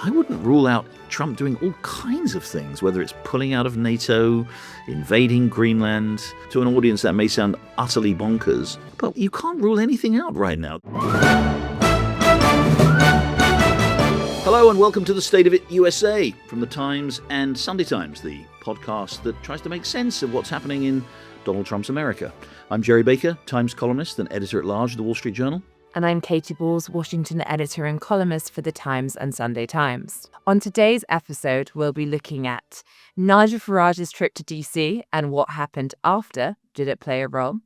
I wouldn't rule out Trump doing all kinds of things, whether it's pulling out of NATO, invading Greenland. To an audience that may sound utterly bonkers, but you can't rule anything out right now. Hello and welcome to the State of It USA from the Times and Sunday Times, the podcast that tries to make sense of what's happening in Donald Trump's America. I'm Gerry Baker, Times columnist and editor-at-large of the Wall Street Journal. And I'm Katy Balls, Washington editor and columnist for the Times and Sunday Times. On today's episode, we'll be looking at Nigel Farage's trip to DC and what happened after. Did it play a role?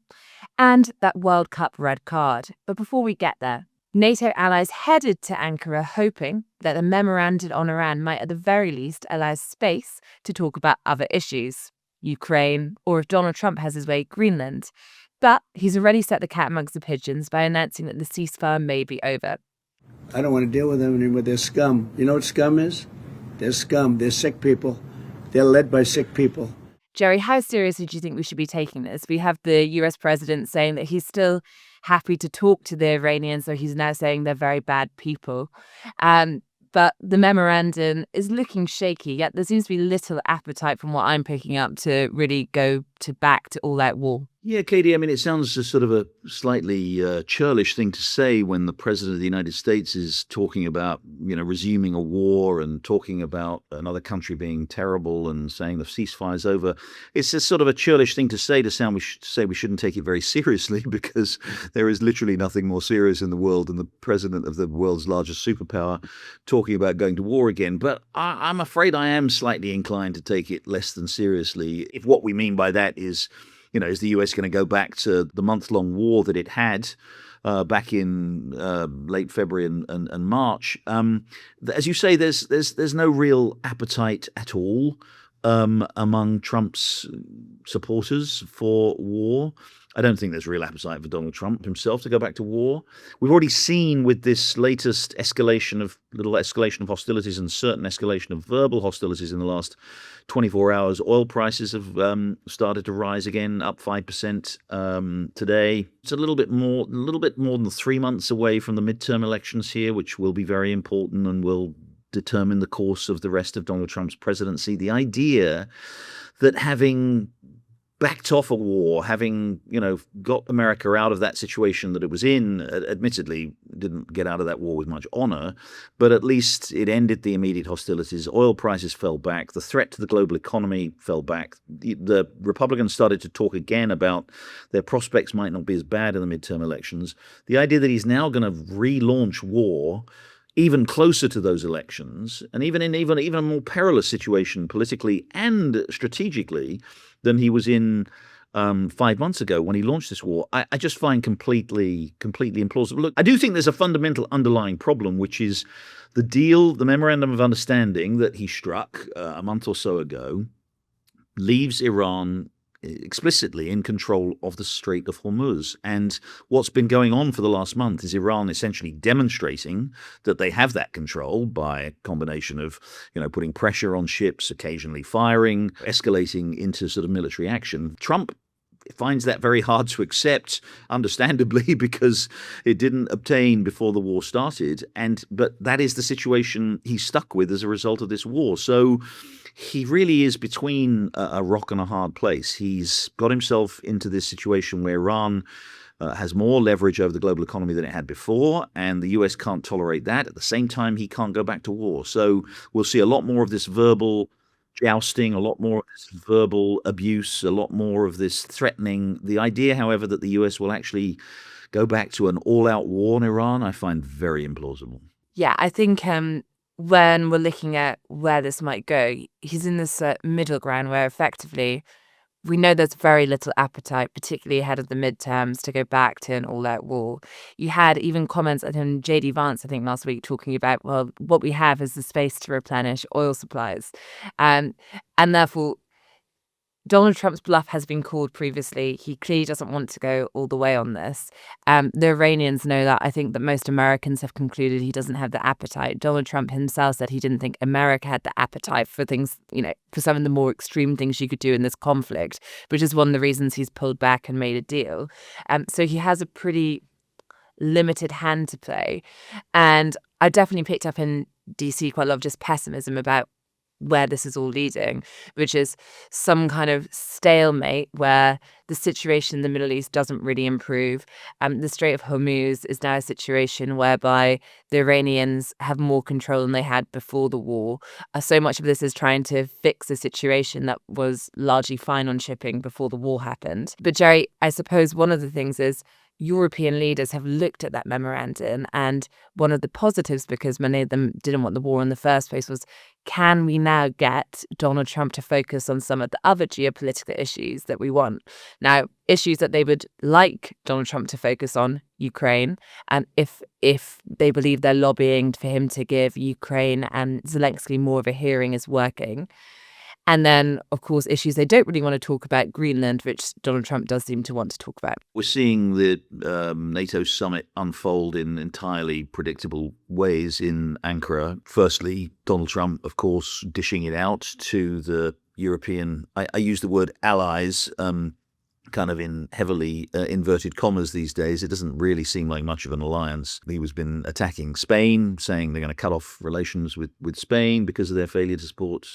And that World Cup red card. But before we get there, NATO allies headed to Ankara hoping that the memorandum on Iran might at the very least allow space to talk about other issues, Ukraine, or if Donald Trump has his way, Greenland. But he's already set the cat amongst the pigeons by announcing that the ceasefire may be over. I don't want to deal with them and with their scum. You know what scum is? They're scum. They're sick people. They're led by sick people. Gerry, how seriously do you think we should be taking this? We have the US president saying that he's still happy to talk to the Iranians, so he's now saying they're very bad people. But the memorandum is looking shaky, yet there seems to be little appetite from what I'm picking up to really go back to all-out war. Yeah, Katie, I mean, it sounds a sort of a slightly churlish thing to say when the president of the United States is talking about, resuming a war and talking about another country being terrible and saying the ceasefire's over. It's just sort of a churlish thing to say we shouldn't take it very seriously because there is literally nothing more serious in the world than the president of the world's largest superpower talking about going to war again. But I'm afraid I am slightly inclined to take it less than seriously if what we mean by that is, is the US going to go back to the month-long war that it had back in late February and March? As you say, there's no real appetite at all among Trump's supporters for war. I don't think there's real appetite for Donald Trump himself to go back to war. We've already seen with this latest escalation of hostilities and certain escalation of verbal hostilities in the last 24 hours, oil prices have started to rise again, up 5% today. It's a little bit more than 3 months away from the midterm elections here, which will be very important and will determine the course of the rest of Donald Trump's presidency. The idea that having backed off a war, having, got America out of that situation that it was in, admittedly didn't get out of that war with much honor, but at least it ended the immediate hostilities. Oil prices fell back. The threat to the global economy fell back. The Republicans started to talk again about their prospects might not be as bad in the midterm elections. The idea that he's now going to relaunch war even closer to those elections, and even in even a more perilous situation politically and strategically than he was in 5 months ago when he launched this war, I just find completely implausible. Look, I do think there's a fundamental underlying problem, which is the memorandum of understanding that he struck a month or so ago leaves Iran explicitly in control of the Strait of Hormuz. And what's been going on for the last month is Iran essentially demonstrating that they have that control by a combination of, putting pressure on ships, occasionally firing, escalating into sort of military action. Trump finds that very hard to accept, understandably, because it didn't obtain before the war started. But that is the situation he's stuck with as a result of this war. So he really is between a rock and a hard place. He's got himself into this situation where Iran has more leverage over the global economy than it had before, and the US can't tolerate that. At the same time, he can't go back to war. So we'll see a lot more of this verbal jousting, a lot more of this verbal abuse, a lot more of this threatening. The idea, however, that the US will actually go back to an all-out war in Iran, I find very implausible. Yeah, I think when we're looking at where this might go, he's in this middle ground where effectively we know there's very little appetite, particularly ahead of the midterms, to go back to an all-out war. You had even comments from J.D. Vance, I think, last week talking about, well, what we have is the space to replenish oil supplies. And therefore, Donald Trump's bluff has been called previously. He clearly doesn't want to go all the way on this. The Iranians know that. I think that most Americans have concluded he doesn't have the appetite. Donald Trump himself said he didn't think America had the appetite for things, for some of the more extreme things you could do in this conflict, which is one of the reasons he's pulled back and made a deal. So he has a pretty limited hand to play. And I definitely picked up in DC quite a lot of just pessimism about where this is all leading, which is some kind of stalemate where the situation in the Middle East doesn't really improve. The Strait of Hormuz is now a situation whereby the Iranians have more control than they had before the war. So much of this is trying to fix a situation that was largely fine on shipping before the war happened. But Gerry, I suppose one of the things is European leaders have looked at that memorandum, and one of the positives, because many of them didn't want the war in the first place, was can we now get Donald Trump to focus on some of the other geopolitical issues that we want? Now, issues that they would like Donald Trump to focus on, Ukraine, and if they believe they're lobbying for him to give Ukraine and Zelensky more of a hearing is working. And then, of course, issues they don't really want to talk about, Greenland, which Donald Trump does seem to want to talk about. We're seeing the NATO summit unfold in entirely predictable ways in Ankara. Firstly, Donald Trump, of course, dishing it out to the European, I use the word allies, kind of in heavily inverted commas these days. It doesn't really seem like much of an alliance. He was been attacking Spain, saying they're going to cut off relations with Spain because of their failure to support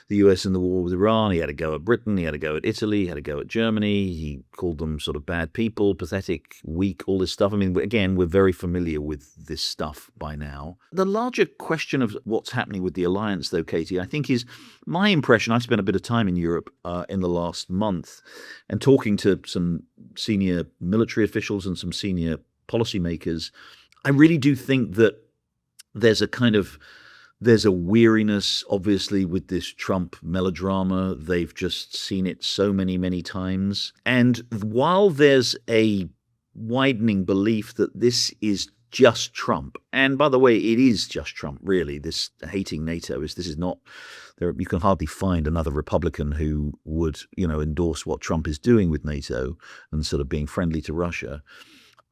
the US in the war with Iran. He had a go at Britain, he had a go at Italy, he had a go at Germany. He called them sort of bad people, pathetic, weak, all this stuff. I mean, again, we're very familiar with this stuff by now. The larger question of what's happening with the alliance, though, Katy, I think is my impression. I've spent a bit of time in Europe in the last month and talking to some senior military officials and some senior policymakers. I really do think that there's a weariness, obviously, with this Trump melodrama. They've just seen it so many, many times. And while there's a widening belief that this is just Trump, and by the way, it is just Trump, really, this hating NATO, this is not, you can hardly find another Republican who would, endorse what Trump is doing with NATO and sort of being friendly to Russia.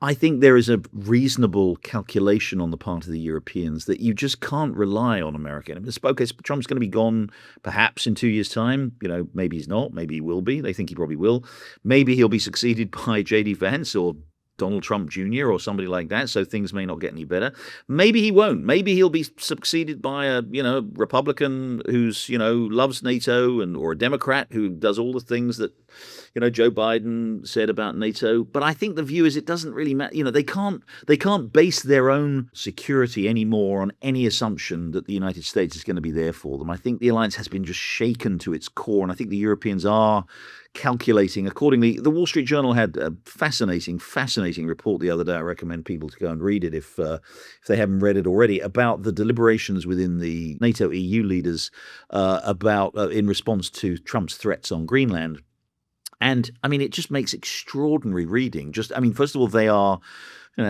I think there is a reasonable calculation on the part of the Europeans that you just can't rely on America. Okay, Trump's going to be gone perhaps in 2 years' time. Maybe he's not. Maybe he will be. They think he probably will. Maybe he'll be succeeded by J.D. Vance or Donald Trump Jr. or somebody like that, so things may not get any better. Maybe he won't. Maybe he'll be succeeded by a Republican who's loves NATO or a Democrat who does all the things that Joe Biden said about NATO. But I think the view is it doesn't really matter. They can't base their own security anymore on any assumption that the United States is going to be there for them. I think the alliance has been just shaken to its core, and I think the Europeans are calculating accordingly. The Wall Street Journal had a fascinating report the other day. I recommend people to go and read it if they haven't read it already, about the deliberations within the NATO EU leaders about in response to Trump's threats on Greenland. And I mean, it just makes extraordinary reading. First of all, they are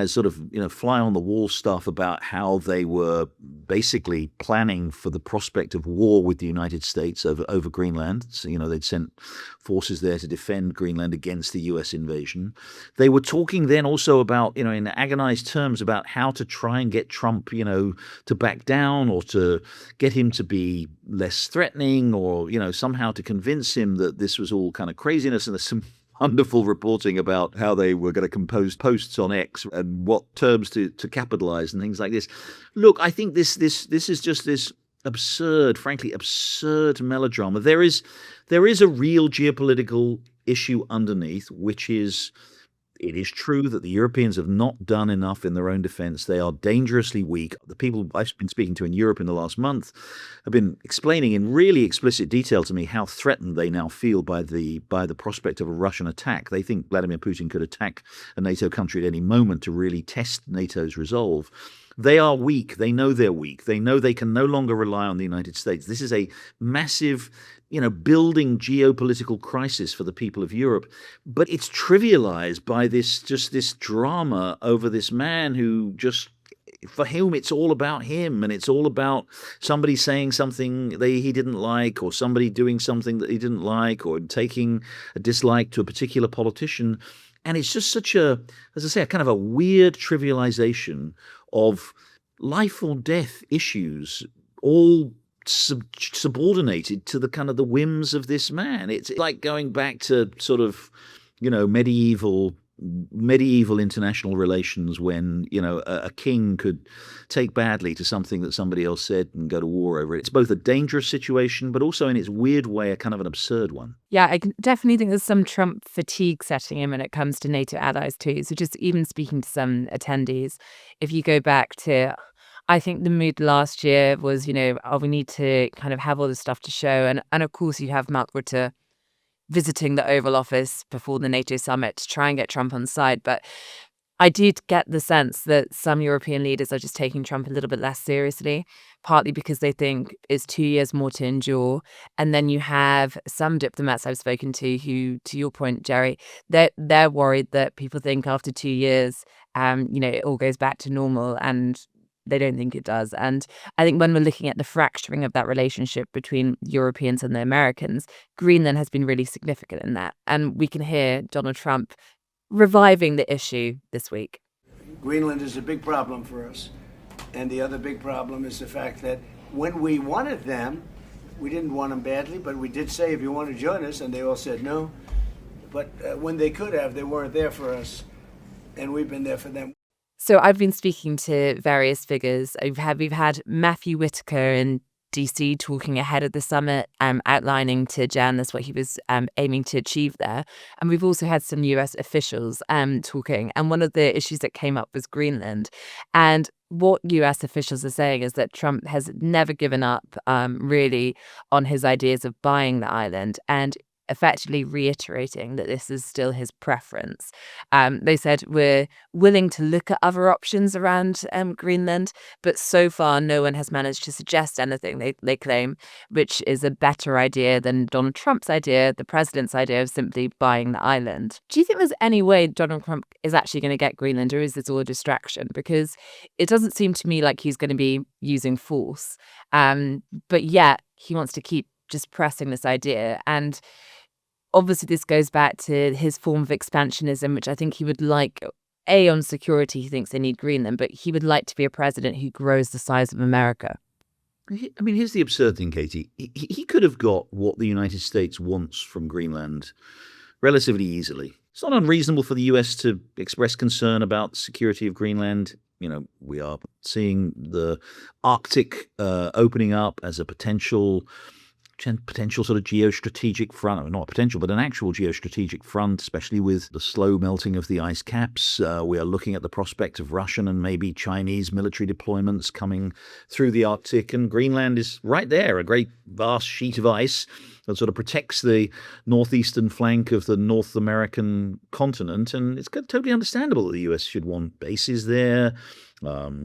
sort of fly on the wall stuff about how they were basically planning for the prospect of war with the United States over Greenland. So, they'd sent forces there to defend Greenland against the US invasion. They were talking then also about, in agonized terms about how to try and get Trump, to back down or to get him to be less threatening or, somehow to convince him that this was all kind of craziness. And there's some wonderful reporting about how they were going to compose posts on X and what terms to capitalize and things like this. Look, I think this is just this frankly absurd melodrama. There is a real geopolitical issue underneath, which is, it is true that the Europeans have not done enough in their own defense. They are dangerously weak. The people I've been speaking to in Europe in the last month have been explaining in really explicit detail to me how threatened they now feel by the prospect of a Russian attack. They think Vladimir Putin could attack a NATO country at any moment to really test NATO's resolve. They are weak. They know they're weak. They know they can no longer rely on the United States. This is a massive, building geopolitical crisis for the people of Europe. But it's trivialized by this drama over this man who just, for him, it's all about him, and it's all about somebody saying something he didn't like, or somebody doing something that he didn't like, or taking a dislike to a particular politician. And it's just such a kind of a weird trivialization of life or death issues, all subordinated to the kind of the whims of this man. It's like going back to sort of, medieval medieval international relations when, a king could take badly to something that somebody else said and go to war over it. It's both a dangerous situation, but also in its weird way, a kind of an absurd one. Yeah, definitely think there's some Trump fatigue setting in when it comes to NATO allies too. So just even speaking to some attendees, if you go back to, I think the mood last year was, we need to kind of have all this stuff to show. And of course, you have Mark Rutte visiting the Oval Office before the NATO summit to try and get Trump on side. But I did get the sense that some European leaders are just taking Trump a little bit less seriously, partly because they think it's 2 years more to endure. And then you have some diplomats I've spoken to who, to your point, Gerry, they're worried that people think after 2 years, it all goes back to normal, and they don't think it does. And I think when we're looking at the fracturing of that relationship between Europeans and the Americans, Greenland has been really significant in that. And we can hear Donald Trump reviving the issue this week. Greenland is a big problem for us. And the other big problem is the fact that when we wanted them, we didn't want them badly, but we did say, if you want to join us, and they all said no. But when they could have, they weren't there for us, and we've been there for them. So I've been speaking to various figures. We've had Matthew Whitaker in DC talking ahead of the summit, outlining to journalists what he was aiming to achieve there. And we've also had some US officials talking. And one of the issues that came up was Greenland. And what US officials are saying is that Trump has never given up really on his ideas of buying the island, and effectively reiterating that this is still his preference. They said, we're willing to look at other options around Greenland, but so far no one has managed to suggest anything, they claim, which is a better idea than Donald Trump's idea, the president's idea of simply buying the island. Do you think there's any way Donald Trump is actually going to get Greenland, or is this all a distraction? Because it doesn't seem to me like he's going to be using force, but yet he wants to keep just pressing this idea. And obviously, this goes back to his form of expansionism, which I think he would like. On security, he thinks they need Greenland, but he would like to be a president who grows the size of America. I mean, here's the absurd thing, Katy. He could have got what the United States wants from Greenland relatively easily. It's not unreasonable for the US to express concern about the security of Greenland. We are seeing the Arctic opening up as a potential sort of geostrategic front, or not potential, but an actual geostrategic front, especially with the slow melting of the ice caps. We are looking at the prospect of Russian and maybe Chinese military deployments coming through the Arctic, and Greenland is right there, a great vast sheet of ice that sort of protects the northeastern flank of the North American continent, and it's totally understandable that the US should want bases there,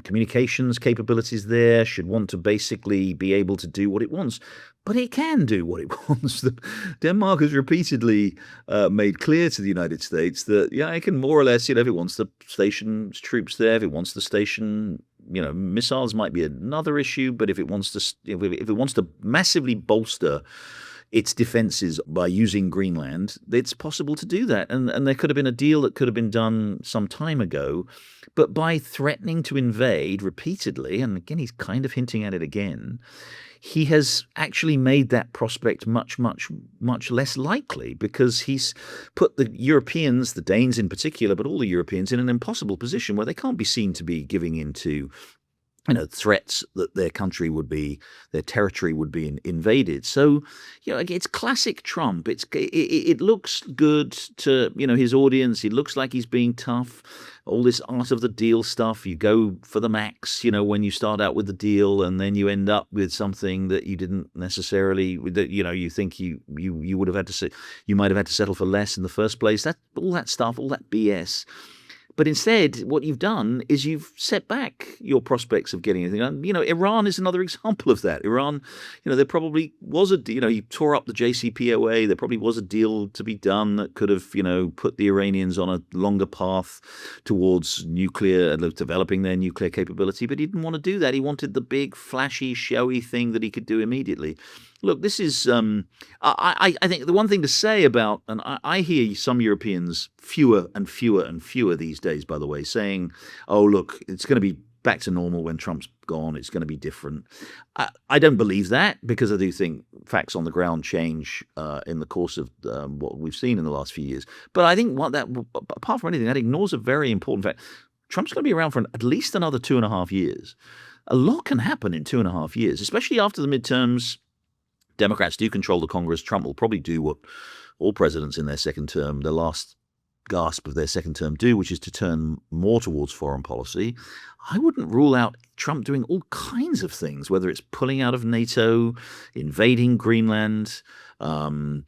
communications capabilities there, should want to basically be able to do what it wants. But it can do what it wants. Denmark has repeatedly made clear to the United States that, it can more or less, if it wants to station troops there, if it wants to station, missiles might be another issue, but if it wants to massively bolster its defenses by using Greenland, it's possible to do that. And there could have been a deal that could have been done some time ago. But by threatening to invade repeatedly, and again, he's kind of hinting at it again, he has actually made that prospect much, much, much less likely, because he's put the Europeans, the Danes in particular, but all the Europeans, in an impossible position where they can't be seen to be giving in to threats that their territory would be invaded. So, it's classic Trump. It looks good to, his audience. It looks like he's being tough. All this art of the deal stuff. You go for the max, when you start out with the deal, and then you end up with something that you didn't necessarily, that, you think you would have had to say, you might have had to settle for less in the first place. All that stuff, all that BS. But instead, what you've done is you've set back your prospects of getting anything. Iran is another example of that. Iran, there probably was you tore up the JCPOA. There probably was a deal to be done that could have, put the Iranians on a longer path towards developing their nuclear capability. But he didn't want to do that. He wanted the big, flashy, showy thing that he could do immediately. Look, this is, I think the one thing to say about, and I hear some Europeans, fewer and fewer and fewer these days, by the way, saying, oh, look, it's going to be back to normal when Trump's gone. It's going to be different. I don't believe that, because I do think facts on the ground change in the course of what we've seen in the last few years. But I think apart from anything, that ignores a very important fact. Trump's going to be around for at least another 2.5 years. A lot can happen in 2.5 years, especially after the midterms. Democrats do control the Congress. Trump will probably do what all presidents in their second term, the last gasp of their second term, do, which is to turn more towards foreign policy. I wouldn't rule out Trump doing all kinds of things, whether it's pulling out of NATO, invading Greenland, siding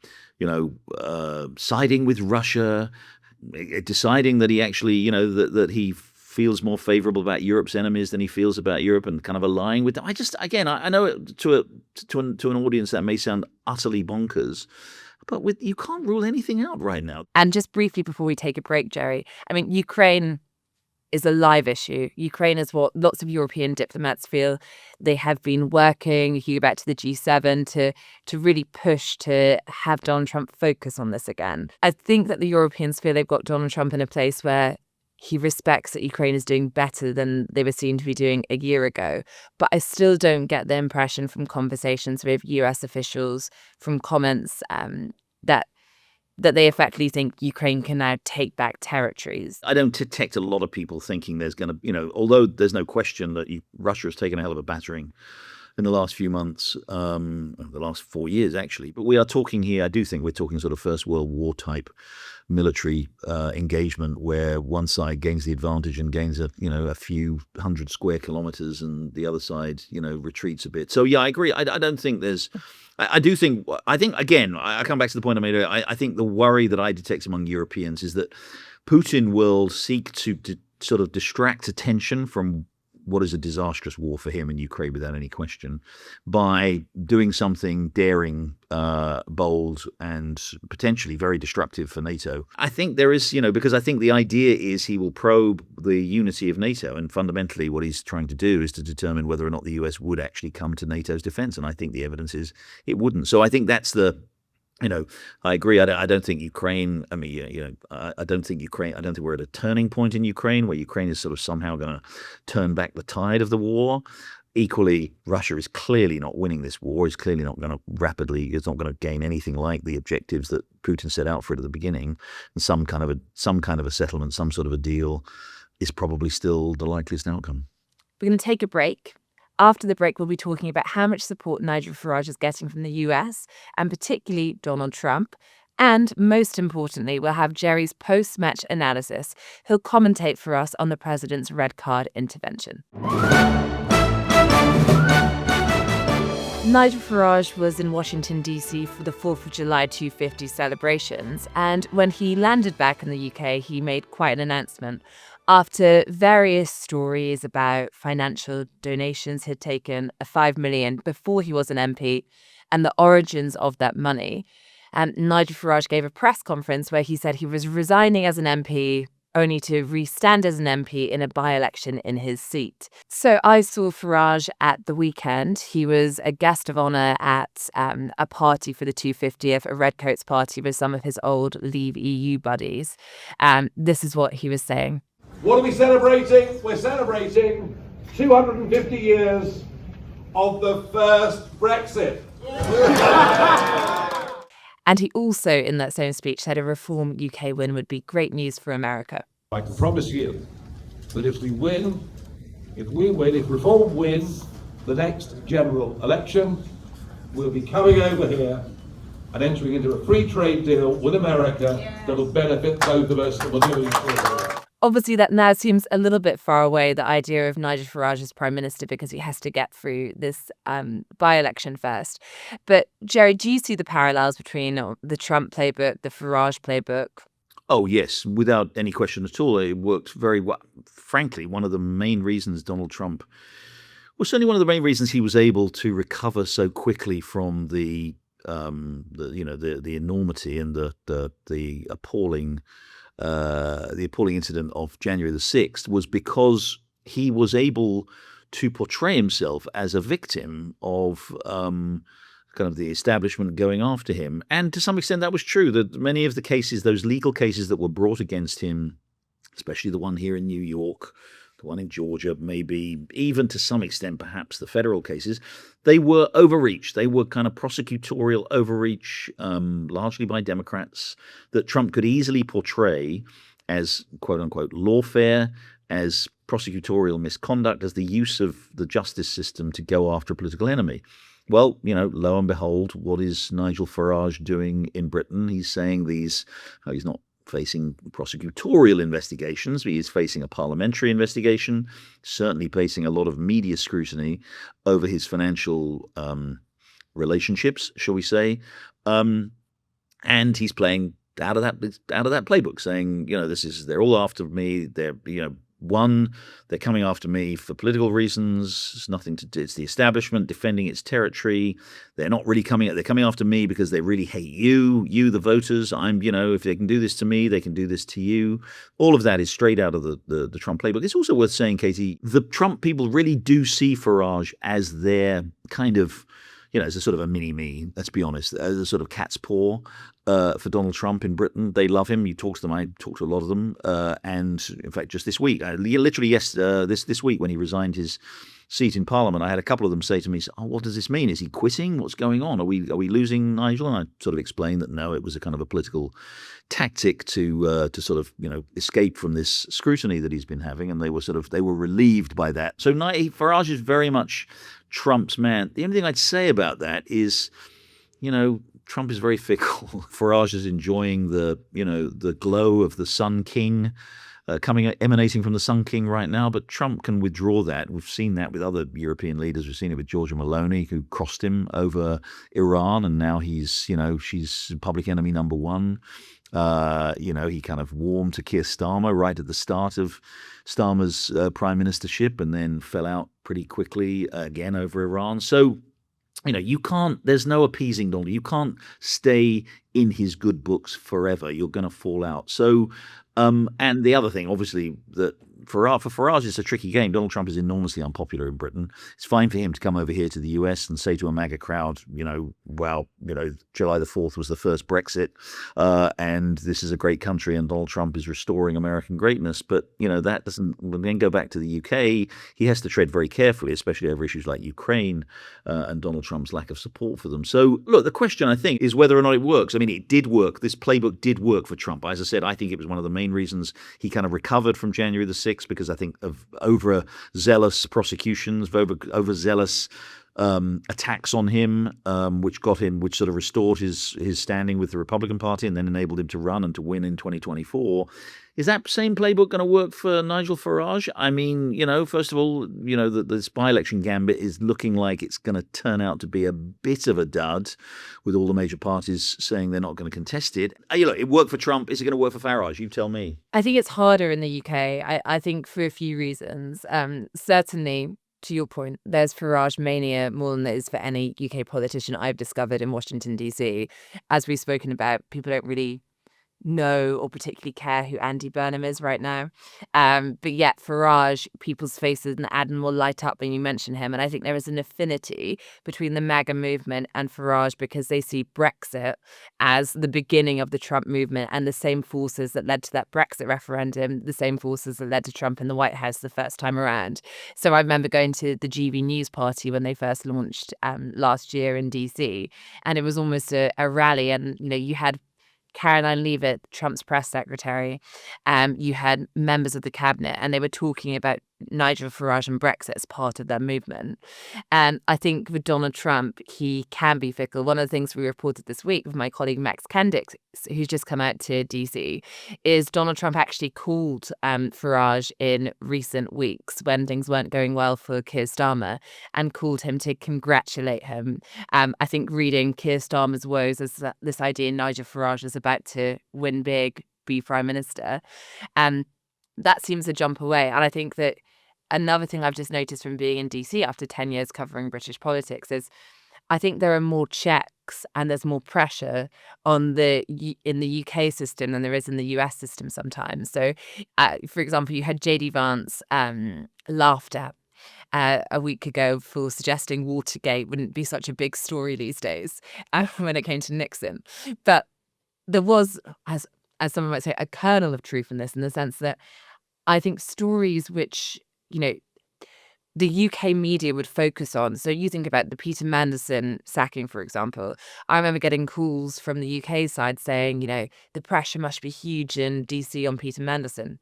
with Russia, deciding that he actually, that he feels more favorable about Europe's enemies than he feels about Europe, and kind of allying with them. I know to an audience that may sound utterly bonkers, but you can't rule anything out right now. And just briefly before we take a break, Gerry, I mean, Ukraine is a live issue. Ukraine is what lots of European diplomats feel they have been working. You go back to the G7 to really push to have Donald Trump focus on this again. I think that the Europeans feel they've got Donald Trump in a place where he respects that Ukraine is doing better than they were seen to be doing a year ago. But I still don't get the impression from conversations with US officials, from comments that they effectively think Ukraine can now take back territories. I don't detect a lot of people thinking there's going to, although there's no question that Russia has taken a hell of a battering in the last few months, the last 4 years, actually. But we are talking here, I do think we're talking sort of First World War type military engagement, where one side gains the advantage and gains a few hundred square kilometers, and the other side retreats a bit. So yeah, I agree. I don't think there's. I think again, I come back to the point I made earlier. I think the worry that I detect among Europeans is that Putin will seek to sort of distract attention from what is a disastrous war for him in Ukraine, without any question, by doing something daring, bold, and potentially very destructive for NATO. I think there is, because I think the idea is he will probe the unity of NATO, and fundamentally what he's trying to do is to determine whether or not the US would actually come to NATO's defense, and I think the evidence is it wouldn't. So I think that's I agree. I don't think Ukraine. I mean, I don't think Ukraine. I don't think we're at a turning point in Ukraine where Ukraine is sort of somehow going to turn back the tide of the war. Equally, Russia is clearly not winning this war. Is clearly not going to It's not going to gain anything like the objectives that Putin set out for it at the beginning. And some kind of a settlement, some sort of a deal, is probably still the likeliest outcome. We're going to take a break. After the break, we'll be talking about how much support Nigel Farage is getting from the US, and particularly Donald Trump. And most importantly, we'll have Gerry's post-match analysis. He'll commentate for us on the president's red card intervention. Nigel Farage was in Washington, D.C. for the 4th of July 250 celebrations. And when he landed back in the UK, he made quite an announcement. After various stories about financial donations, he'd taken a $5 million before he was an MP, and the origins of that money. Nigel Farage gave a press conference where he said he was resigning as an MP only to re-stand as an MP in a by-election in his seat. So I saw Farage at the weekend. He was a guest of honour at a party for the 250th, a Redcoats party with some of his old Leave EU buddies. This is what he was saying. What are we celebrating? We're celebrating 250 years of the first Brexit. And he also, in that same speech, said a Reform UK win would be great news for America. I can promise you that if Reform wins the next general election, we'll be coming over here and entering into a free trade deal with America that'll benefit both of us and we're doing it. Obviously, that now seems a little bit far away, the idea of Nigel Farage as Prime Minister, because he has to get through this by-election first. But, Gerry, do you see the parallels between the Trump playbook, the Farage playbook? Oh, yes, without any question at all. It worked very well. Frankly, one of the main reasons Donald Trump was certainly one of the main reasons he was able to recover so quickly from the enormity and the appalling incident of January the 6th was because he was able to portray himself as a victim of kind of the establishment going after him. And to some extent that was true, that many of the cases, those legal cases that were brought against him, especially the one here in New York, the one in Georgia, maybe even to some extent, perhaps the federal cases, they were overreach. They were kind of prosecutorial overreach, largely by Democrats, that Trump could easily portray as quote unquote lawfare, as prosecutorial misconduct, as the use of the justice system to go after a political enemy. Well, lo and behold, what is Nigel Farage doing in Britain? He's saying he's not facing prosecutorial investigations, but he's facing a parliamentary investigation, certainly facing a lot of media scrutiny over his financial relationships, shall we say. And he's playing out of that playbook, saying, they're all after me. They're coming after me for political reasons. It's nothing to do. It's the establishment defending its territory. They're not really they're coming after me because they really hate you, the voters. If they can do this to me, they can do this to you. All of that is straight out of the Trump playbook. It's also worth saying, Katy, the Trump people really do see Farage as their kind of, as a sort of a mini-me, let's be honest, as a sort of cat's paw for Donald Trump in Britain. They love him. You talk to them. I talk to a lot of them. And in fact, just this week, this week when he resigned his seat in Parliament, I had a couple of them say to me, "Oh, what does this mean? Is he quitting? What's going on? Are we losing Nigel?" And I sort of explained that no, it was a kind of a political tactic to sort of escape from this scrutiny that he's been having, and they were relieved by that. So Farage is very much Trump's man. The only thing I'd say about that is, Trump is very fickle. Farage is enjoying the glow of the Sun King emanating from the Sun King right now, but Trump can withdraw that. We've seen that with other European leaders. We've seen it with Giorgia Meloni, who crossed him over Iran, and now she's public enemy number one. He kind of warmed to Keir Starmer right at the start of Starmer's prime ministership, and then fell out pretty quickly again over Iran. So, there's no appeasing Donald. You can't stay in his good books forever. You're going to fall out. So, and the other thing, obviously, that for Farage, it's a tricky game. Donald Trump is enormously unpopular in Britain. It's fine for him to come over here to the US and say to a MAGA crowd, July the 4th was the first Brexit, and this is a great country, and Donald Trump is restoring American greatness. But, that doesn't then go back to the UK. He has to tread very carefully, especially over issues like Ukraine and Donald Trump's lack of support for them. So, look, the question, I think, is whether or not it works. I mean, it did work. This playbook did work for Trump. As I said, I think it was one of the main reasons he kind of recovered from January the 6th, because I think of overzealous prosecutions, overzealous attacks on him, which sort of restored his standing with the Republican Party and then enabled him to run and to win in 2024. Is that same playbook going to work for Nigel Farage? I mean, first of all, this by-election gambit is looking like it's going to turn out to be a bit of a dud, with all the major parties saying they're not going to contest it. It worked for Trump. Is it going to work for Farage? You tell me. I think it's harder in the UK. I think for a few reasons. Certainly, to your point, there's Farage mania more than there is for any UK politician I've discovered in Washington, D.C. As we've spoken about, people don't really know or particularly care who Andy Burnham is right now. But yet Farage, people's faces and Adam will light up when you mention him. And I think there is an affinity between the MAGA movement and Farage because they see Brexit as the beginning of the Trump movement, and the same forces that led to that Brexit referendum, the same forces that led to Trump in the White House the first time around. So I remember going to the GB News party when they first launched last year in DC, and it was almost a rally. And, you had Caroline Leavitt, Trump's press secretary, you had members of the cabinet, and they were talking about Nigel Farage and Brexit as part of their movement. And I think with Donald Trump, he can be fickle. One of the things we reported this week with my colleague Max Kendix, who's just come out to DC, is Donald Trump actually called Farage in recent weeks when things weren't going well for Keir Starmer, and called him to congratulate him. I think reading Keir Starmer's woes as this idea Nigel Farage is about to win big, be prime minister, that seems a jump away. And I think that another thing I've just noticed from being in DC after 10 years covering British politics is I think there are more checks and there's more pressure in the UK system than there is in the US system sometimes. So, for example, you had JD Vance laughed at a week ago for suggesting Watergate wouldn't be such a big story these days when it came to Nixon. But there was, as someone might say, a kernel of truth in this, in the sense that I think stories which the UK media would focus on. So you think about the Peter Mandelson sacking, for example. I remember getting calls from the UK side saying, the pressure must be huge in DC on Peter Mandelson.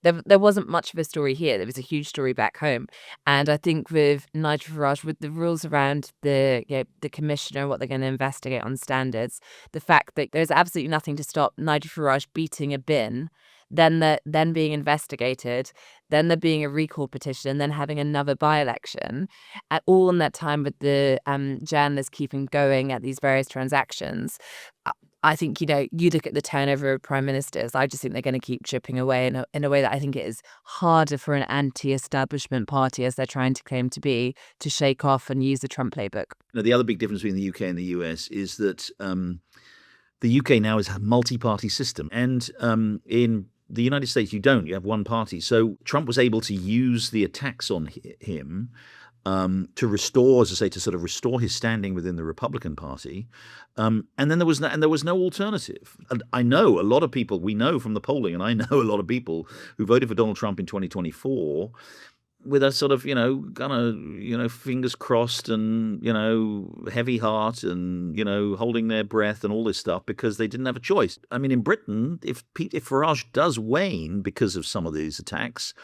There wasn't much of a story here. There was a huge story back home. And I think with Nigel Farage, with the rules around the commissioner, what they're going to investigate on standards, the fact that there's absolutely nothing to stop Nigel Farage beating a bin, then being investigated, then there being a recall petition, then having another by-election, at all in that time with the journalists keeping going at these various transactions. I think, you look at the turnover of prime ministers, I just think they're going to keep chipping away in a way that I think it is harder for an anti-establishment party, as they're trying to claim to be, to shake off and use the Trump playbook. The other big difference between the UK and the US is that the UK now is a multi-party system. And in the United States, you don't. You have one party. So Trump was able to use the attacks on him to restore, as I say, to sort of restore his standing within the Republican Party, and then there was no alternative. And I know a lot of people, we know from the polling, and I know a lot of people who voted for Donald Trump in 2024 with a sort of, fingers crossed and, heavy heart and, holding their breath and all this stuff because they didn't have a choice. I mean, in Britain, if Farage does wane because of some of these attacks,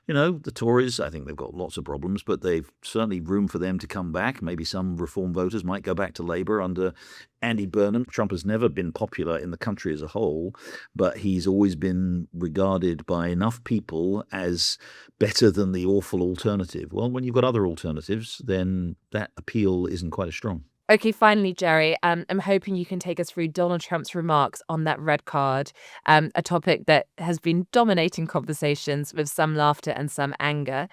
the Tories, I think they've got lots of problems, but they've certainly room for them to come back. Maybe some reform voters might go back to Labour under Andy Burnham. Trump has never been popular in the country as a whole, but he's always been regarded by enough people as better than the awful alternative. Well, when you've got other alternatives, then that appeal isn't quite as strong. Okay, finally, Gerry, I'm hoping you can take us through Donald Trump's remarks on that red card, a topic that has been dominating conversations with some laughter and some anger.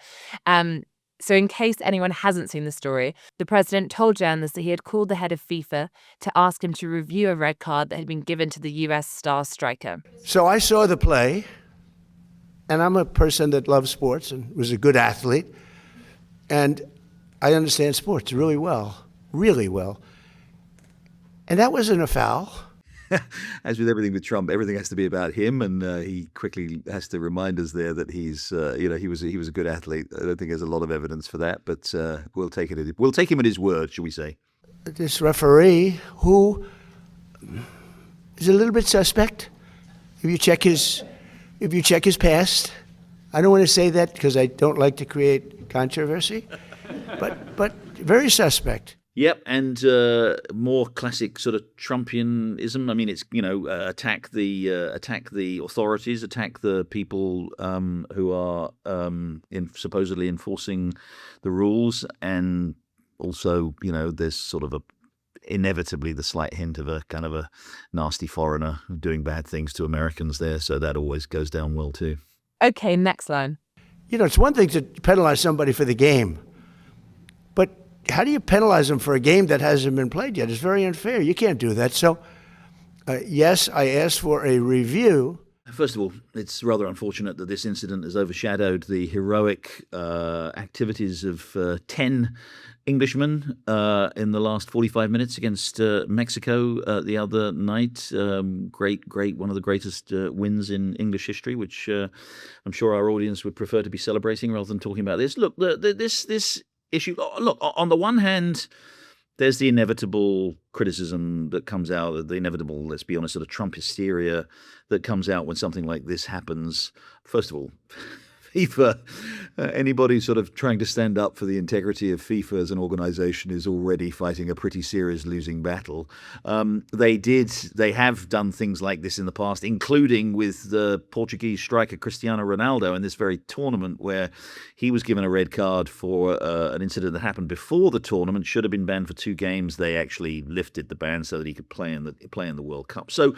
So in case anyone hasn't seen the story, the president told journalists that he had called the head of FIFA to ask him to review a red card that had been given to the US star striker. So I saw the play, and I'm a person that loves sports and was a good athlete, and I understand sports really well. And that wasn't a foul. As with everything with Trump, everything has to be about him, and he quickly has to remind us there that he's, he was a good athlete. I don't think there's a lot of evidence for that, but we'll take him at his word, shall we say? This referee, who is a little bit suspect, if you check his past. I don't want to say that because I don't like to create controversy, but very suspect. Yep, and more classic sort of Trumpianism. I mean, it's attack the authorities, attack the people who are supposedly enforcing the rules, and also there's sort of inevitably the slight hint of a kind of a nasty foreigner doing bad things to Americans there, so that always goes down well too. Okay, next line. It's one thing to penalize somebody for the game, but how do you penalize them for a game that hasn't been played yet? It's very unfair. You can't do that. So, yes, I asked for a review. First of all, it's rather unfortunate that this incident has overshadowed the heroic activities of 10 Englishmen in the last 45 minutes against Mexico the other night. Great, one of the greatest wins in English history, which I'm sure our audience would prefer to be celebrating rather than talking about this. Look, this issue. Look, on the one hand, there's the inevitable criticism that comes out, the inevitable, let's be honest, sort of Trump hysteria that comes out when something like this happens. First of all, FIFA, anybody sort of trying to stand up for the integrity of FIFA as an organization is already fighting a pretty serious losing battle. They have done things like this in the past, including with the Portuguese striker Cristiano Ronaldo in this very tournament, where he was given a red card for an incident that happened before the tournament, should have been banned for 2 games. They actually lifted the ban so that he could play in the World Cup. So,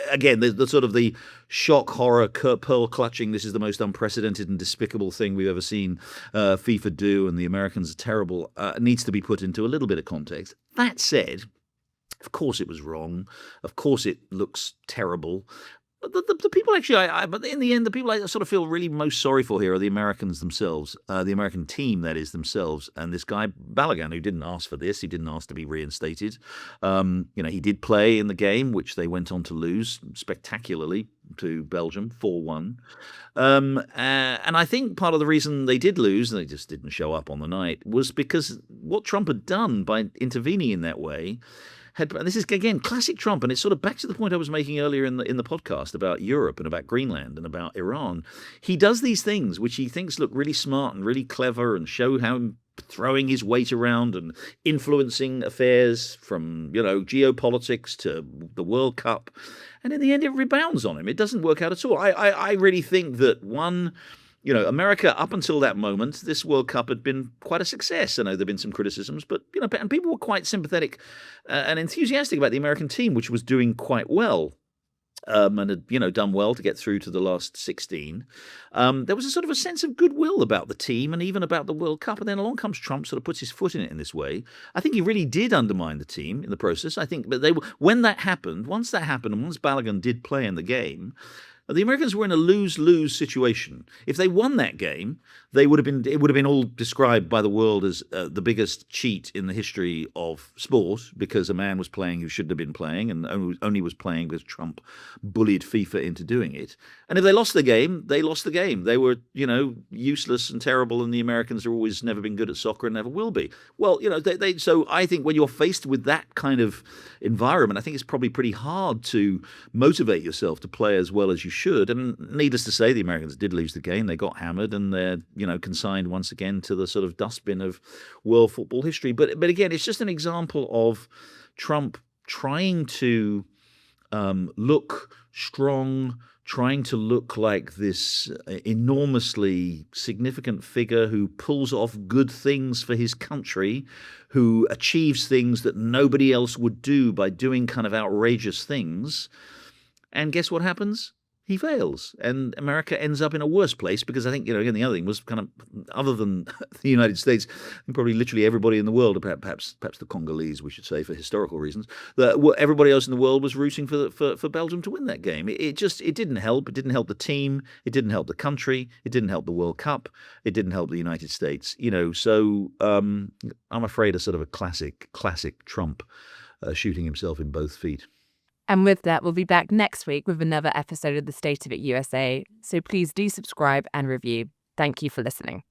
again, the sort of the shock, horror, pearl clutching, this is the most unprecedented and despicable thing we've ever seen FIFA do, and the Americans are terrible, needs to be put into a little bit of context. That said, of course it was wrong. Of course it looks terrible. The people actually, but in the end, the people I sort of feel really most sorry for here are the Americans themselves, the American team, that is, themselves, and this guy Balogun, who didn't ask for this. He didn't ask to be reinstated. He did play in the game, which they went on to lose spectacularly to Belgium, 4-1. And I think part of the reason they did lose, and they just didn't show up on the night, was because what Trump had done by intervening in that way. And this is, again, classic Trump, and it's sort of back to the point I was making earlier in the podcast about Europe and about Greenland and about Iran. He does these things which he thinks look really smart and really clever and show how throwing his weight around and influencing affairs from, geopolitics to the World Cup. And in the end, it rebounds on him. It doesn't work out at all. I really think that America, up until that moment, this World Cup had been quite a success. I know there have been some criticisms, but, and people were quite sympathetic and enthusiastic about the American team, which was doing quite well. And had, done well to get through to the last 16. There was a sort of a sense of goodwill about the team and even about the World Cup. And then along comes Trump, sort of puts his foot in it in this way. I think he really did undermine the team in the process. I think, but once that happened, and once Balogun did play in the game, the Americans were in a lose-lose situation. If they won that game, it would have been all described by the world as the biggest cheat in the history of sport, because a man was playing who shouldn't have been playing and only was playing because Trump bullied FIFA into doing it. And if they lost the game, they lost the game. They were, useless and terrible, and the Americans have always never been good at soccer and never will be. Well, so I think when you're faced with that kind of environment, I think it's probably pretty hard to motivate yourself to play as well as you should. And needless to say, the Americans did lose the game. They got hammered, and they're consigned once again to the sort of dustbin of world football history. But again, it's just an example of Trump trying to look strong, trying to look like this enormously significant figure who pulls off good things for his country, who achieves things that nobody else would do by doing kind of outrageous things. And guess what happens? He fails, and America ends up in a worse place because I think, again, the other thing was kind of, other than the United States, and probably literally everybody in the world, perhaps the Congolese, we should say, for historical reasons, that everybody else in the world was rooting for Belgium to win that game. It didn't help. It didn't help the team. It didn't help the country. It didn't help the World Cup. It didn't help the United States. So I'm afraid a sort of a classic Trump shooting himself in both feet. And with that, we'll be back next week with another episode of The State of It USA. So please do subscribe and review. Thank you for listening.